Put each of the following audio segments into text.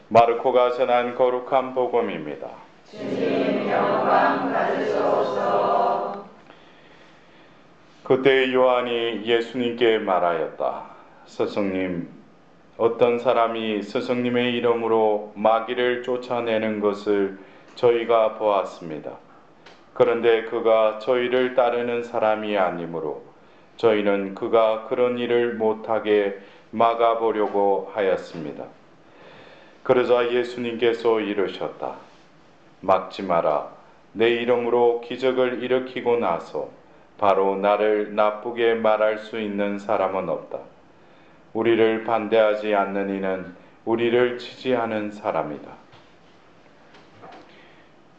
마르코가 전한 거룩한 복음입니다. 주님 영광 받으소서. 그때 요한이 예수님께 말하였다. 스승님, 어떤 사람이 스승님의 이름으로 마귀를 쫓아내는 것을 저희가 보았습니다. 그런데 그가 저희를 따르는 사람이 아니므로 저희는 그가 그런 일을 못하게 막아보려고 하였습니다. 그러자 예수님께서 이르셨다. 막지 마라. 내 이름으로 기적을 일으키고 나서 바로 나를 나쁘게 말할 수 있는 사람은 없다. 우리를 반대하지 않는 이는 우리를 지지하는 사람이다.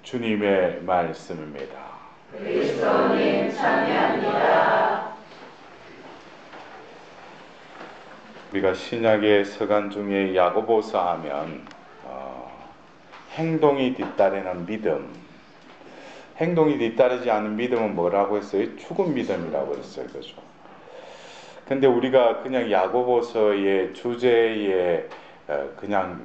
주님의 말씀입니다. 그리스도님 찬양합니다. 우리가 신약의 서간 중에 야고보서 하면 행동이 뒤따르는 믿음, 행동이 뒤따르지 않은 믿음은 뭐라고 했어요? 죽은 믿음이라고 했어요. 그죠? 근데 우리가 그냥 야고보서의 주제에 그냥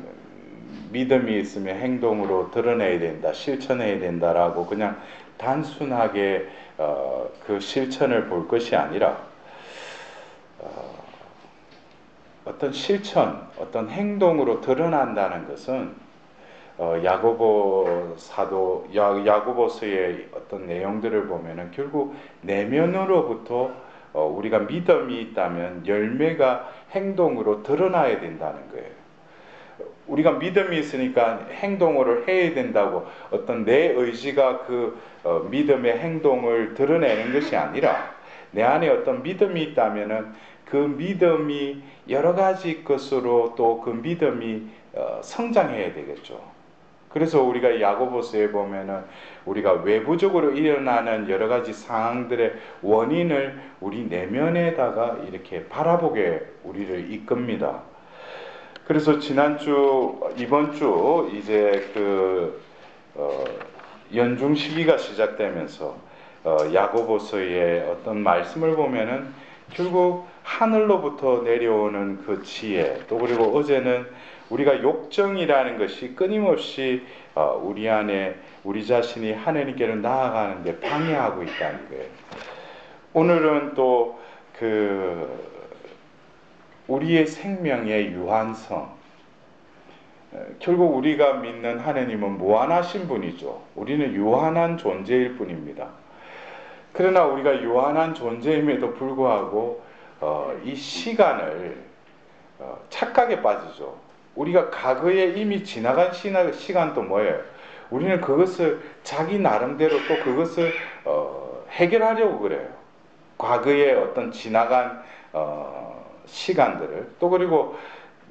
믿음이 있으면 행동으로 드러내야 된다, 실천해야 된다라고 그냥 단순하게 그 실천을 볼 것이 아니라 어떤 실천, 어떤 행동으로 드러난다는 것은 야고보 사도, 야고보서의 어떤 내용들을 보면은 결국 내면으로부터 우리가 믿음이 있다면 열매가 행동으로 드러나야 된다는 거예요. 우리가 믿음이 있으니까 행동을 해야 된다고 어떤 내 의지가 그 믿음의 행동을 드러내는 것이 아니라 내 안에 어떤 믿음이 있다면은 그 믿음이 여러 가지 것으로 또 그 믿음이 성장해야 되겠죠. 그래서 우리가 야고보서에 보면은 우리가 외부적으로 일어나는 여러 가지 상황들의 원인을 우리 내면에다가 이렇게 바라보게 우리를 이끕니다. 그래서 이번 주 이제 연중 시기가 시작되면서 야고보서의 어떤 말씀을 보면은 결국 하늘로부터 내려오는 그 지혜, 또 그리고 어제는 우리가 욕정이라는 것이 끊임없이 우리 안에 우리 자신이 하나님께로 나아가는 데 방해하고 있다는 거예요. 오늘은 또 우리의 생명의 유한성, 결국 우리가 믿는 하나님은 무한하신 분이죠. 우리는 유한한 존재일 뿐입니다. 그러나 우리가 유한한 존재임에도 불구하고 이 시간을 착각에 빠지죠. 우리가 과거에 이미 지나간 시간도 뭐예요? 우리는 그것을 자기 나름대로 또 그것을 해결하려고 그래요. 과거에 어떤 지나간 시간들을 또 그리고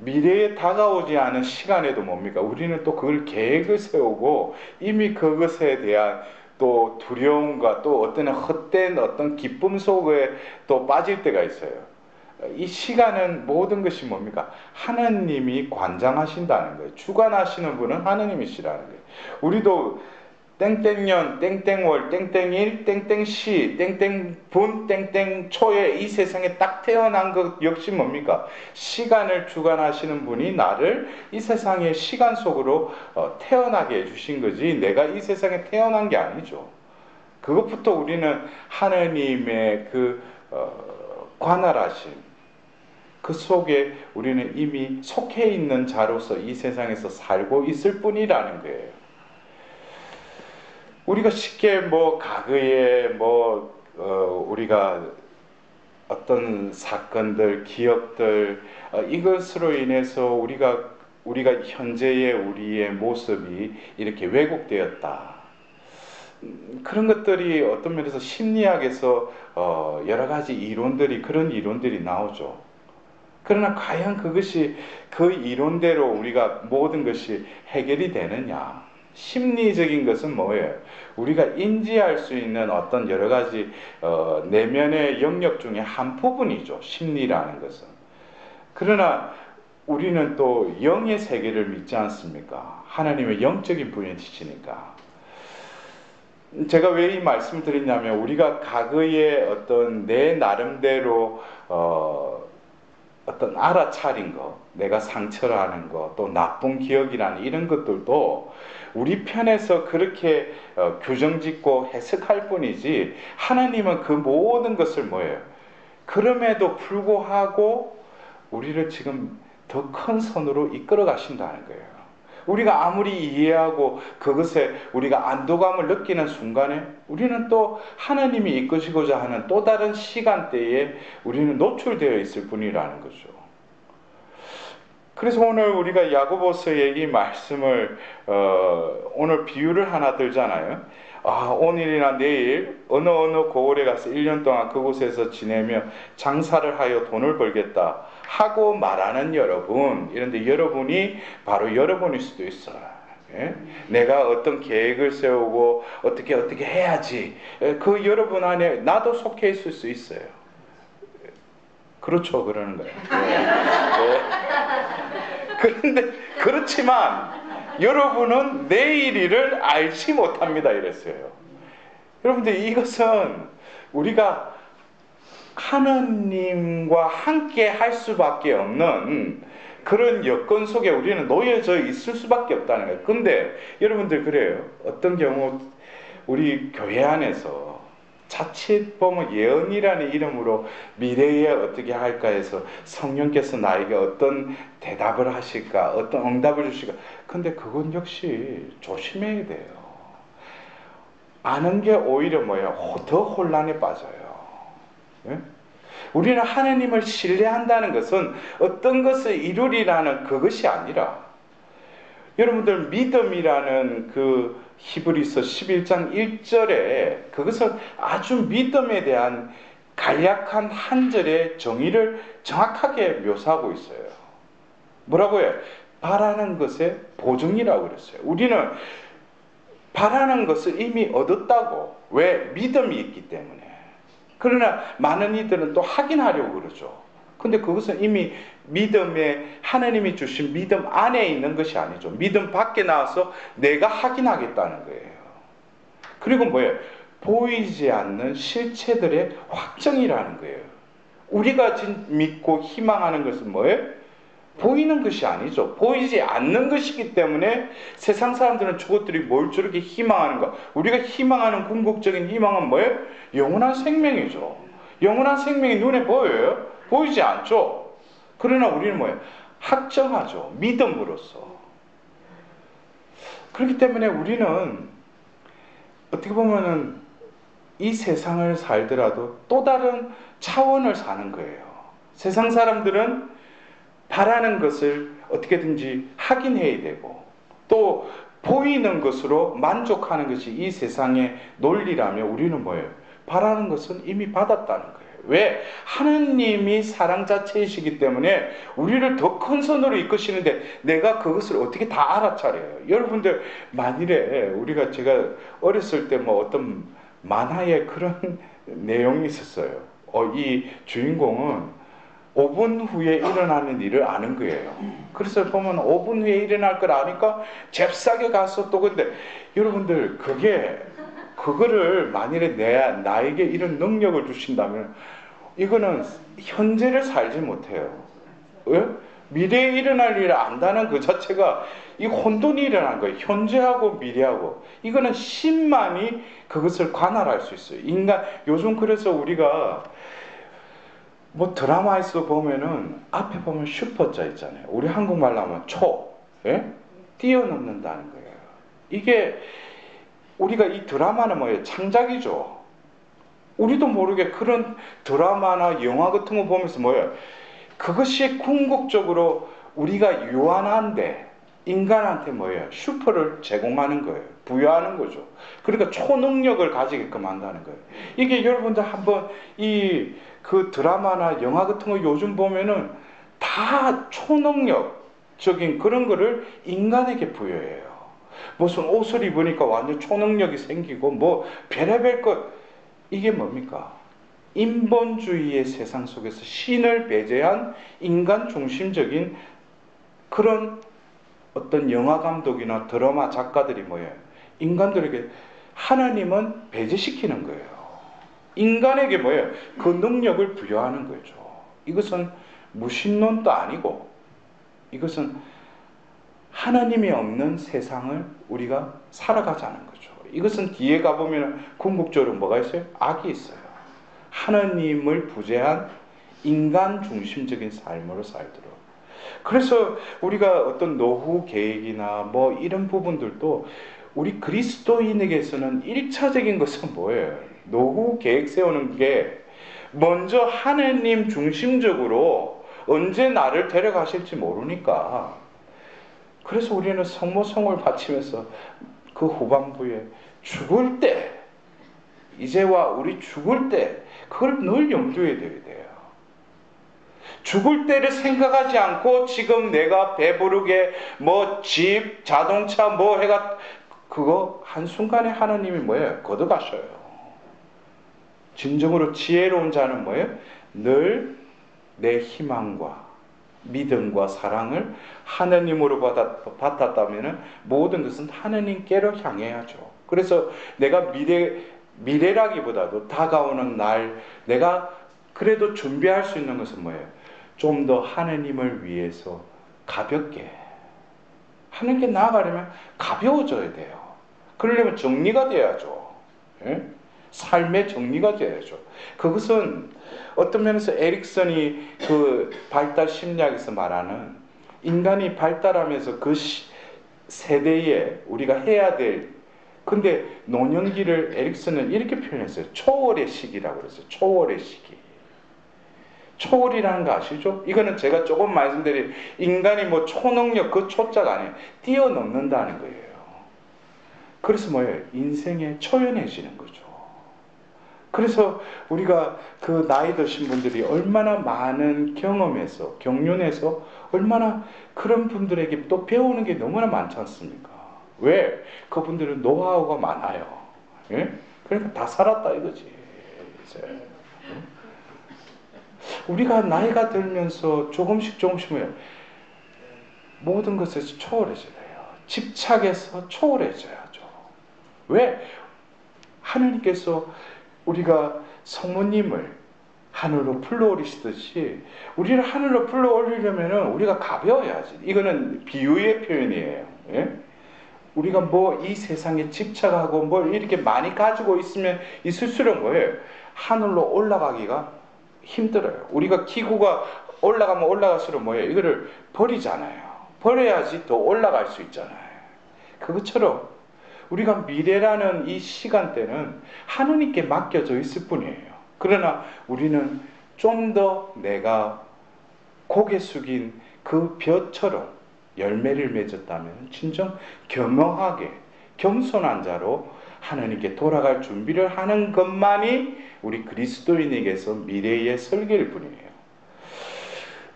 미래에 다가오지 않은 시간에도 뭡니까? 우리는 또 그걸 계획을 세우고 이미 그것에 대한 또 두려움과 또 어떤 헛된 어떤 기쁨 속에 또 빠질 때가 있어요. 이 시간은 모든 것이 뭡니까? 하나님이 관장하신다는 거예요. 주관하시는 분은 하나님이시라는 거예요. 우리도 땡땡년, 땡땡월, 땡땡일, 땡땡시, 땡땡분, 땡땡초에 이 세상에 딱 태어난 것 역시 뭡니까? 시간을 주관하시는 분이 나를 이 세상의 시간 속으로 태어나게 해주신 거지 내가 이 세상에 태어난 게 아니죠. 그것부터 우리는 하나님의 관할하심, 그 속에 우리는 이미 속해 있는 자로서 이 세상에서 살고 있을 뿐이라는 거예요. 우리가 쉽게 과거에 우리가 어떤 사건들, 기억들, 이것으로 인해서 우리가 현재의 우리의 모습이 이렇게 왜곡되었다. 그런 것들이 어떤 면에서 심리학에서 여러 가지 그런 이론들이 나오죠. 그러나 과연 그것이 그 이론대로 우리가 모든 것이 해결이 되느냐? 심리적인 것은 뭐예요? 우리가 인지할 수 있는 어떤 여러 가지 내면의 영역 중에 한 부분이죠. 심리라는 것은. 그러나 우리는 또 영의 세계를 믿지 않습니까? 하나님의 영적인 분이시니까. 제가 왜 이 말씀을 드리냐면 우리가 과거에 어떤 내 나름대로 어떤 알아차린 거, 내가 상처라는 거, 또 나쁜 기억이라는 이런 것들도 우리 편에서 그렇게 규정짓고 해석할 뿐이지, 하나님은 그 모든 것을 뭐예요? 그럼에도 불구하고 우리를 지금 더 큰 선으로 이끌어 가신다는 거예요. 우리가 아무리 이해하고 그것에 우리가 안도감을 느끼는 순간에 우리는 또 하나님이 이끄시고자 하는 또 다른 시간대에 우리는 노출되어 있을 뿐이라는 거죠. 그래서 오늘 우리가 야고보서의 이 말씀을 오늘 비유를 하나 들잖아요. 오늘이나 내일 어느 고을에 가서 1년 동안 그곳에서 지내며 장사를 하여 돈을 벌겠다 하고 말하는 여러분, 이런데 여러분이 바로 여러분일 수도 있어요. 예? 내가 어떤 계획을 세우고 어떻게 해야지, 그 여러분 안에 나도 속해 있을 수 있어요. 그렇죠, 그러는 거예요. 예. 그런데 그렇지만 여러분은 내일 일을 알지 못합니다, 이랬어요. 여러분들, 이것은 우리가 하나님과 함께 할 수밖에 없는 그런 여건 속에 우리는 놓여져 있을 수밖에 없다는 거예요. 근데 여러분들, 그래요. 어떤 경우 우리 교회 안에서 자칫 보면 예언이라는 이름으로 미래에 어떻게 할까 해서 성령께서 나에게 어떤 대답을 하실까, 어떤 응답을 주실까. 근데 그건 역시 조심해야 돼요. 아는 게 오히려 더 혼란에 빠져요. 예? 우리는 하나님을 신뢰한다는 것은 어떤 것을 이루리라는 그것이 아니라, 여러분들, 믿음이라는 그 히브리서 11장 1절에 그것을 아주 믿음에 대한 간략한 한 절의 정의를 정확하게 묘사하고 있어요. 뭐라고 해요? 바라는 것의 보증이라고 그랬어요. 우리는 바라는 것을 이미 얻었다고. 왜? 믿음이 있기 때문에. 그러나 많은 이들은 또 확인하려고 그러죠. 근데 그것은 이미 믿음에, 하나님이 주신 믿음 안에 있는 것이 아니죠. 믿음 밖에 나와서 내가 확인하겠다는 거예요. 그리고 뭐예요? 보이지 않는 실체들의 확정이라는 거예요. 우리가 믿고 희망하는 것은 뭐예요? 보이는 것이 아니죠. 보이지 않는 것이기 때문에 세상 사람들은 저것들이 뭘 저렇게 희망하는가. 우리가 희망하는 궁극적인 희망은 뭐예요? 영원한 생명이죠. 영원한 생명이 눈에 보여요? 보이지 않죠. 그러나 우리는 뭐예요? 확정하죠. 믿음으로써. 그렇기 때문에 우리는 어떻게 보면은 이 세상을 살더라도 또 다른 차원을 사는 거예요. 세상 사람들은 바라는 것을 어떻게든지 확인해야 되고, 또 보이는 것으로 만족하는 것이 이 세상의 논리라면, 우리는 뭐예요? 바라는 것은 이미 받았다는 거예요. 왜? 하나님이 사랑 자체이시기 때문에 우리를 더 큰 선으로 이끄시는데 내가 그것을 어떻게 다 알아차려요? 여러분들, 만일에 제가 어렸을 때 어떤 만화에 그런 내용이 있었어요. 이 주인공은 5분 후에 일어나는 일을 아는 거예요. 그래서 보면 5분 후에 일어날 걸 아니까 잽싸게 가서 또, 근데 여러분들, 그거를 만일에 나에게 이런 능력을 주신다면 이거는 현재를 살지 못해요. 왜? 미래에 일어날 일을 안다는 그 자체가 이 혼돈이 일어난 거예요. 현재하고 미래하고. 이거는 신만이 그것을 관할할 수 있어요. 인간, 요즘 그래서 우리가 드라마에서 보면은 앞에 보면 슈퍼자 있잖아요. 우리 한국말로 하면 예? 뛰어넘는다는 거예요. 이게 우리가 이 드라마는 뭐예요? 창작이죠. 우리도 모르게 그런 드라마나 영화 같은 거 보면서 뭐예요? 그것이 궁극적으로 우리가 유한한데 인간한테 뭐예요? 슈퍼를 제공하는 거예요. 부여하는 거죠. 그러니까 초능력을 가지게끔 한다는 거예요. 이게 여러분들 한번 그 드라마나 영화 같은 거 요즘 보면은 다 초능력적인 그런 거를 인간에게 부여해요. 무슨 옷을 입으니까 완전 초능력이 생기고 별의별 것. 이게 뭡니까? 인본주의의 세상 속에서 신을 배제한 인간 중심적인 그런 어떤 영화 감독이나 드라마 작가들이 뭐예요? 인간들에게 하나님은 배제시키는 거예요. 인간에게 뭐예요? 그 능력을 부여하는 거죠. 이것은 무신론도 아니고 이것은 하나님이 없는 세상을 우리가 살아가자는 거죠. 이것은 뒤에 가보면 궁극적으로 뭐가 있어요? 악이 있어요. 하나님을 부재한 인간 중심적인 삶으로 살도록. 그래서 우리가 어떤 노후 계획이나 뭐 이런 부분들도 우리 그리스도인에게서는 1차적인 것은 뭐예요? 노후 계획 세우는 게 먼저 하나님 중심적으로 언제 나를 데려가실지 모르니까. 그래서 우리는 성모성을 바치면서 그 후반부에 죽을 때, 이제와 우리 죽을 때 그걸 늘 염두에 둬야 돼요. 죽을 때를 생각하지 않고 지금 내가 배부르게 뭐 집, 자동차 뭐 해가 그거 한순간에 하나님이 뭐예요? 걷어가셔요. 진정으로 지혜로운 자는 뭐예요? 늘 내 희망과 믿음과 사랑을 하나님으로 받았다면 모든 것은 하나님께로 향해야죠. 그래서 내가 미래라기보다도 다가오는 날 내가 그래도 준비할 수 있는 것은 뭐예요? 좀 더 하나님을 위해서 가볍게 하나님께 나아가려면 가벼워져야 돼요. 그러려면 정리가 돼야죠. 예? 삶의 정리가 돼야죠. 그것은 어떤 면에서 에릭슨이 그 발달 심리학에서 말하는 인간이 발달하면서 그 세대에 우리가 해야 될, 근데 노년기를 에릭슨은 이렇게 표현했어요. 초월의 시기라고 그랬어요. 초월의 시기. 초월이라는 거 아시죠? 이거는 제가 조금 말씀드린 인간이 뭐 초능력 그 초자가 아니에요. 뛰어넘는다는 거예요. 그래서 뭐예요? 인생에 초연해지는 거죠. 그래서 우리가 그 나이 드신 분들이 얼마나 많은 경험에서, 경륜에서 얼마나 그런 분들에게 또 배우는 게 너무나 많지 않습니까? 왜? 그분들은 노하우가 많아요. 예? 그러니까 다 살았다 이거지. 이제. 우리가 나이가 들면서 조금씩 뭐예요? 모든 것에서 초월해져야 돼요. 집착에서 초월해져야죠. 왜? 하나님께서 우리가 성모님을 하늘로 불러올리시듯이 우리를 하늘로 불러올리려면 우리가 가벼워야지. 이거는 비유의 표현이에요. 예? 우리가 뭐 이 세상에 집착하고 뭘 이렇게 많이 가지고 있을수록 뭐예요? 하늘로 올라가기가 힘들어요. 우리가 기구가 올라가면 올라갈수록 뭐예요? 이거를 버리잖아요. 버려야지 더 올라갈 수 있잖아요. 그것처럼 우리가 미래라는 이 시간대는 하느님께 맡겨져 있을 뿐이에요. 그러나 우리는 좀 더 내가 고개 숙인 그 벼처럼 열매를 맺었다면 진정 겸허하게 겸손한 자로 하나님께 돌아갈 준비를 하는 것만이 우리 그리스도인에게서 미래의 설계일 뿐이에요.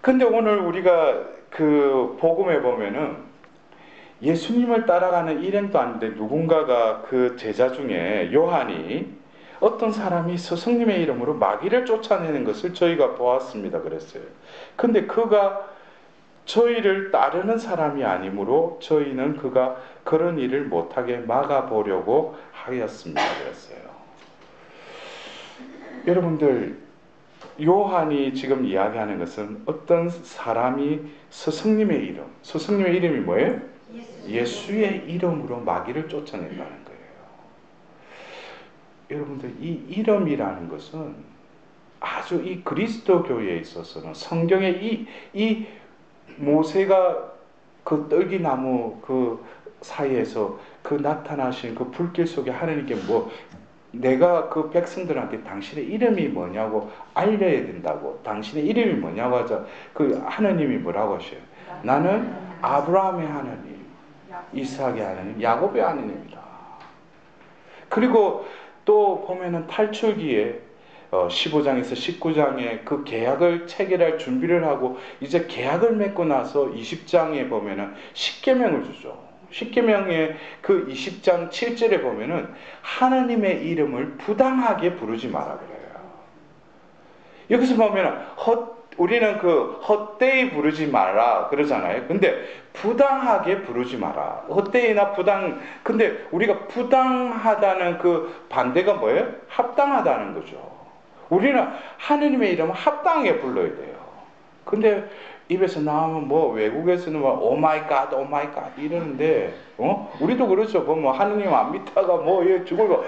근데 오늘 우리가 그 복음에 보면은 예수님을 따라가는 일행도 아닌데 누군가가 그 제자 중에 요한이 어떤 사람이 스승님의 이름으로 마귀를 쫓아내는 것을 저희가 보았습니다 그랬어요. 근데 그가 저희를 따르는 사람이 아니므로 저희는 그가 그런 일을 못하게 막아보려고 하였습니다 그랬어요. 여러분들, 요한이 지금 이야기하는 것은 어떤 사람이 스승님의 이름이 뭐예요? 예수의 이름으로 마귀를 쫓아낸다는 거예요. 여러분들, 이 이름이라는 것은 아주 이 그리스도 교회에 있어서는 성경에 이 모세가 그 떨기나무 그 사이에서 그 나타나신 그 불길 속에 하나님께 뭐 내가 그 백성들한테 당신의 이름이 뭐냐고 알려야 된다고, 당신의 이름이 뭐냐고 하자 그 하나님이 뭐라고 하셔요? 나는 아브라함의 하나님, 이삭의 하나님, 야곱의 하나님이다. 그리고 또 보면은 탈출기에 15장에서 19장에 그 계약을 체결할 준비를 하고 이제 계약을 맺고 나서 20장에 보면은 십계명을 주죠. 십계명의 그 20장 7절에 보면은 하나님의 이름을 부당하게 부르지 마라 그래요. 여기서 보면은 우리는 그 헛되이 부르지 마라 그러잖아요. 근데 부당하게 부르지 마라. 헛되이나 근데 우리가 부당하다는 그 반대가 뭐예요? 합당하다는 거죠. 우리는 하느님의 이름을 합당하게 불러야 돼요. 근데 입에서 나오면 뭐 외국에서는 뭐 오마이 갓 오마이 갓 이러는데 우리도 그렇죠. 뭐 하느님 안 믿다가 뭐얘 죽을까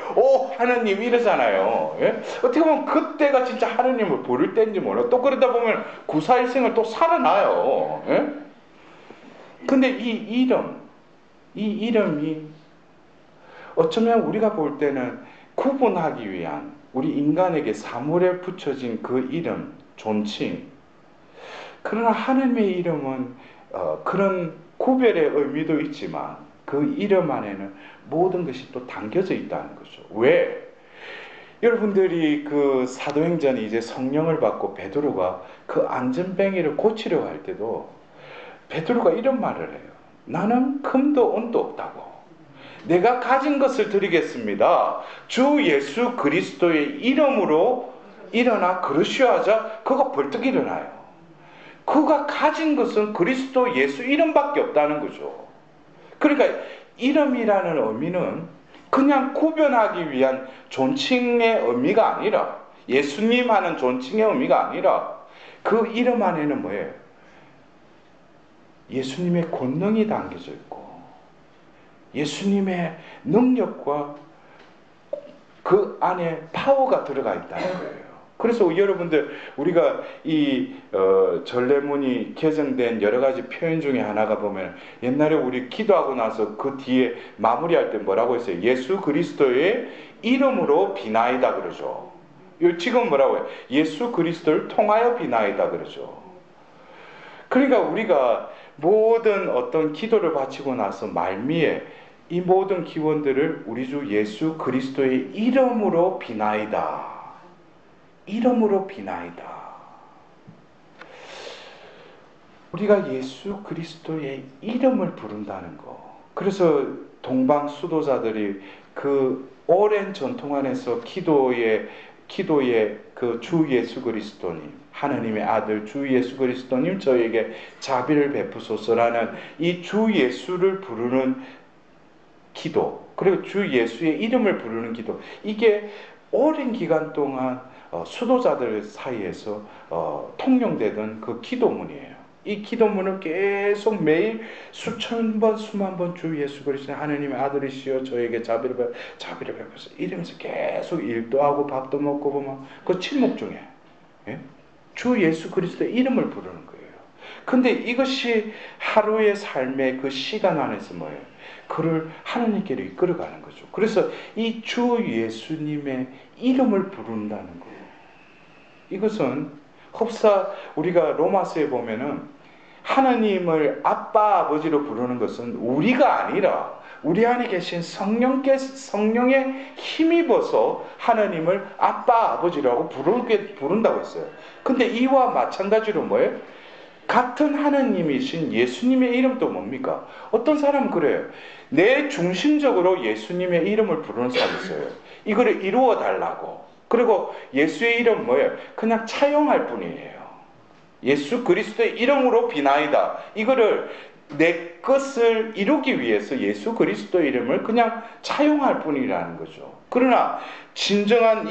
하느님 이러잖아요. 예? 어떻게 보면 그때가 진짜 하느님을 부를 때인지 몰라. 또 그러다 보면 구사일생을 또 살아나요. 예? 근데 이 이름이 어쩌면 우리가 볼 때는 구분하기 위한 우리 인간에게 사물에 붙여진 그 이름, 존칭. 그러나 하나님의 이름은 그런 구별의 의미도 있지만 그 이름 안에는 모든 것이 또 담겨져 있다는 거죠. 왜? 여러분들이 그 사도행전에 이제 성령을 받고 베드로가 그 안전뱅이를 고치려고 할 때도 베드로가 이런 말을 해요. 나는 금도 은도 없다고. 내가 가진 것을 드리겠습니다. 주 예수 그리스도의 이름으로 일어나 그러시하자 그가 벌떡 일어나요. 그가 가진 것은 그리스도 예수 이름밖에 없다는 거죠. 그러니까 이름이라는 의미는 그냥 구별하기 위한 존칭의 의미가 아니라 예수님 하는 존칭의 의미가 아니라 그 이름 안에는 뭐예요? 예수님의 권능이 담겨져 있고 예수님의 능력과 그 안에 파워가 들어가 있다는 거예요. 그래서 여러분들 우리가 이 전례문이 개정된 여러 가지 표현 중에 하나가 보면 옛날에 우리 기도하고 나서 그 뒤에 마무리할 때 뭐라고 했어요? 예수 그리스도의 이름으로 비나이다 그러죠. 지금 뭐라고 해요? 예수 그리스도를 통하여 비나이다 그러죠. 그러니까 우리가 모든 어떤 기도를 바치고 나서 말미에 이 모든 기원들을 우리 주 예수 그리스도의 이름으로 비나이다. 이름으로 비나이다. 우리가 예수 그리스도의 이름을 부른다는 거. 그래서 동방 수도자들이 그 오랜 전통 안에서 기도의 그 주 예수 그리스도님, 하나님의 아들 주 예수 그리스도님 저에게 자비를 베푸소서라는 이 주 예수를 부르는 기도, 그리고 주 예수의 이름을 부르는 기도, 이게 오랜 기간 동안 수도자들 사이에서 통용되던 그 기도문이에요. 이 기도문을 계속 매일 수천 번 수만 번 주 예수 그리스도 하나님의 아들이시여 저에게 자비를 베푸소서 이러면서 계속 일도 하고 밥도 먹고 보면 그 침묵 중에 주 예수 그리스도의 이름을 부르는 거예요. 근데 이것이 하루의 삶의 그 시간 안에서 뭐예요? 그를 하나님께로 이끌어가는 거죠. 그래서 이 주 예수님의 이름을 부른다는 거예요. 이것은 흡사 우리가 로마서에 보면은 하나님을 아빠 아버지로 부르는 것은 우리가 아니라 우리 안에 계신 성령의 힘입어서 하나님을 아빠 아버지라고 부른다고 했어요. 근데 이와 마찬가지로 뭐예요? 같은 하나님이신 예수님의 이름도 뭡니까? 어떤 사람은 그래요. 내 중심적으로 예수님의 이름을 부르는 사람이 있어요. 이거를 이루어 달라고. 그리고 예수의 이름 뭐예요? 그냥 차용할 뿐이에요. 예수 그리스도의 이름으로 비나이다. 이거를 내 것을 이루기 위해서 예수 그리스도의 이름을 그냥 차용할 뿐이라는 거죠. 그러나 진정한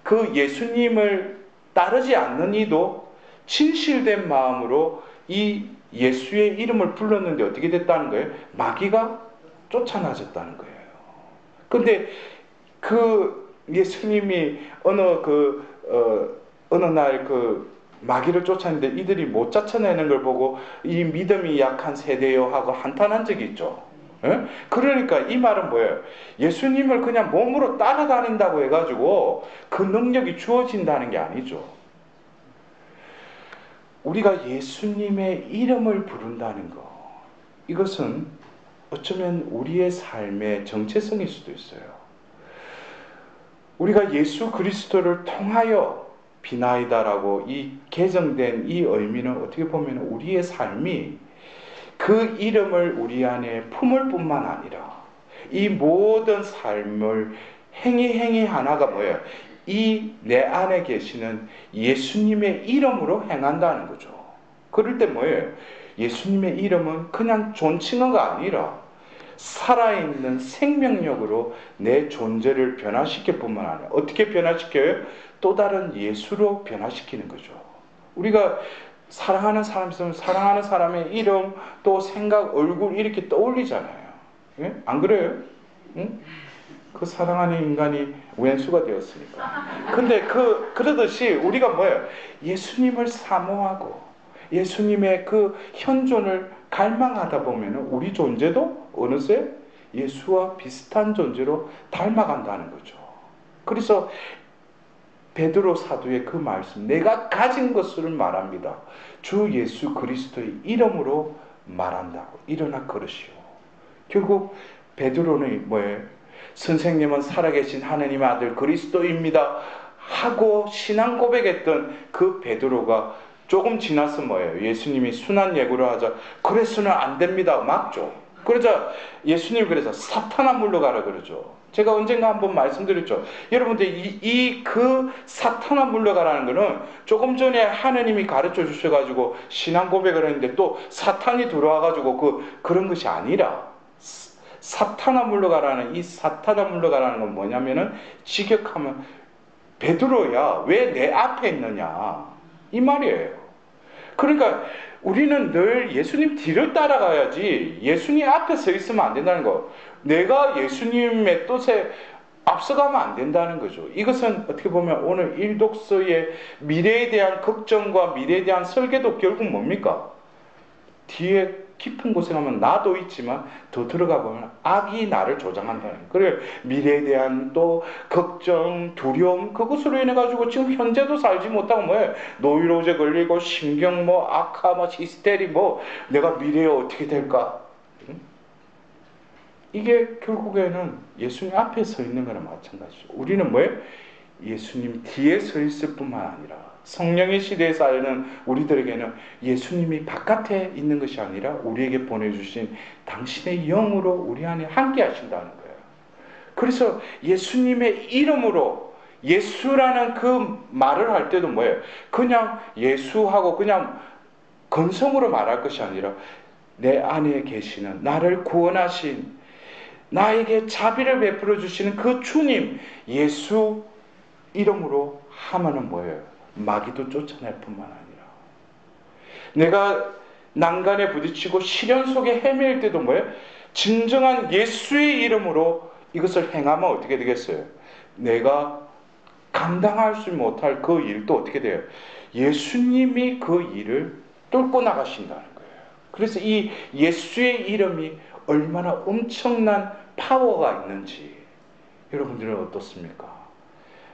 그 예수님을 따르지 않는 이도 진실된 마음으로 이 예수의 이름을 불렀는데 어떻게 됐다는 거예요? 마귀가 쫓아나졌다는 거예요. 근데 그 예수님이 어느 날 그 마귀를 쫓았는데 이들이 못 쫓아내는 걸 보고 이 믿음이 약한 세대요 하고 한탄한 적이 있죠. 그러니까 이 말은 뭐예요? 예수님을 그냥 몸으로 따라다닌다고 해가지고 그 능력이 주어진다는 게 아니죠. 우리가 예수님의 이름을 부른다는 거, 이것은 어쩌면 우리의 삶의 정체성일 수도 있어요. 우리가 예수 그리스도를 통하여 비나이다라고 이 개정된 이 의미는 어떻게 보면 우리의 삶이 그 이름을 우리 안에 품을 뿐만 아니라 이 모든 삶을 행위 하나가 뭐예요? 이 내 안에 계시는 예수님의 이름으로 행한다는 거죠. 그럴 때 뭐예요? 예수님의 이름은 그냥 존칭어가 아니라 살아있는 생명력으로 내 존재를 변화시킬 뿐만 아니라 어떻게 변화시켜요? 또 다른 예수로 변화시키는 거죠. 우리가 사랑하는 사람 있으면 사랑하는 사람의 이름 또 생각, 얼굴 이렇게 떠올리잖아요. 예? 안 그래요? 응? 그 사랑하는 인간이 왼수가 되었으니까. 근데 그러듯이 우리가 뭐예요? 예수님을 사모하고 예수님의 그 현존을 갈망하다 보면 우리 존재도 어느새 예수와 비슷한 존재로 닮아간다는 거죠. 그래서 베드로 사도의 그 말씀, 내가 가진 것을 말합니다. 주 예수 그리스도의 이름으로 말한다고. 일어나 걸으시오. 결국 베드로는 뭐예요? 선생님은 살아계신 하나님의 아들 그리스도입니다 하고 신앙 고백했던 그 베드로가 조금 지나서 뭐예요? 예수님이 순한 예고를 하자. 그래서는 안 됩니다. 막죠. 그러자 예수님 그래서 사탄아 물러가라 그러죠. 제가 언젠가 한번 말씀드렸죠. 여러분들 그 사탄아 물러가라는 거는 조금 전에 하나님이 가르쳐 주셔가지고 신앙 고백을 했는데 또 사탄이 들어와가지고 그런 것이 아니라 사탄아 물러가라는 이 사탄아 물러가라는 건 뭐냐면은 직역하면 베드로야 왜 내 앞에 있느냐 이 말이에요. 그러니까 우리는 늘 예수님 뒤를 따라가야지 예수님 앞에 서 있으면 안 된다는 거. 내가 예수님의 뜻에 앞서가면 안 된다는 거죠. 이것은 어떻게 보면 오늘 일독서의 미래에 대한 걱정과 미래에 대한 설계도 결국 뭡니까? 뒤에 깊은 곳에 가면 나도 있지만 더 들어가 보면 악이 나를 조장한다는 거예요. 그래 미래에 대한 또 걱정, 두려움 그것으로 인해 가지고 지금 현재도 살지 못하고 뭐예요? 노이로제 걸리고 신경 악화 히스테리 내가 미래에 어떻게 될까? 응? 이게 결국에는 예수님 앞에 서 있는 거랑 마찬가지죠. 우리는 뭐예요? 예수님 뒤에 서 있을 뿐만 아니라 성령의 시대에 살는 우리들에게는 예수님이 바깥에 있는 것이 아니라 우리에게 보내주신 당신의 영으로 우리 안에 함께 하신다는 거예요. 그래서 예수님의 이름으로 예수라는 그 말을 할 때도 뭐예요? 그냥 예수하고 그냥 건성으로 말할 것이 아니라 내 안에 계시는 나를 구원하신 나에게 자비를 베풀어 주시는 그 주님 예수 이름으로 하면은 뭐예요? 마귀도 쫓아낼 뿐만 아니라 내가 난간에 부딪히고 시련 속에 헤매일 때도 뭐예요? 진정한 예수의 이름으로 이것을 행하면 어떻게 되겠어요? 내가 감당할 수 못할 그 일도 어떻게 돼요? 예수님이 그 일을 뚫고 나가신다는 거예요. 그래서 이 예수의 이름이 얼마나 엄청난 파워가 있는지 여러분들은 어떻습니까?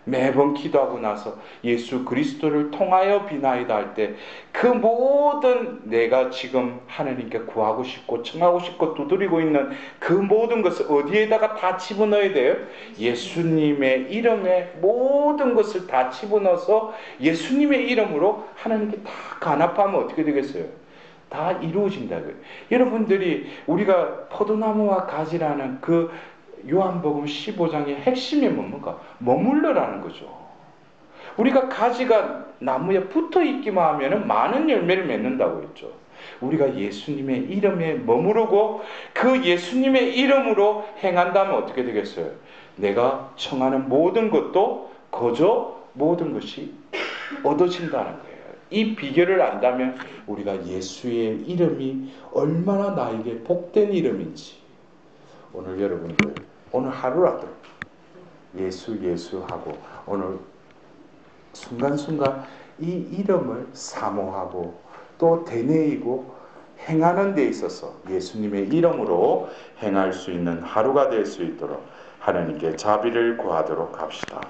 매번 기도하고 나서 예수 그리스도를 통하여 비나이다 할 때 그 모든 내가 지금 하나님께 구하고 싶고 청하고 싶고 두드리고 있는 그 모든 것을 어디에다가 다 집어넣어야 돼요? 예수님의 이름에 모든 것을 다 집어넣어서 예수님의 이름으로 하나님께 다 간합하면 어떻게 되겠어요? 다 이루어진다고요. 여러분들이 우리가 포도나무와 가지라는 그 요한복음 15장의 핵심이 뭡니까? 머물러라는 거죠. 우리가 가지가 나무에 붙어 있기만 하면 많은 열매를 맺는다고 했죠. 우리가 예수님의 이름에 머무르고 그 예수님의 이름으로 행한다면 어떻게 되겠어요? 내가 청하는 모든 것도 거저 모든 것이 얻어진다는 거예요. 이 비결을 안다면 우리가 예수의 이름이 얼마나 나에게 복된 이름인지 오늘 여러분들 오늘 하루라도 예수하고 오늘 순간순간 이 이름을 사모하고 또 되뇌이고 행하는 데 있어서 예수님의 이름으로 행할 수 있는 하루가 될 수 있도록 하나님께 자비를 구하도록 합시다.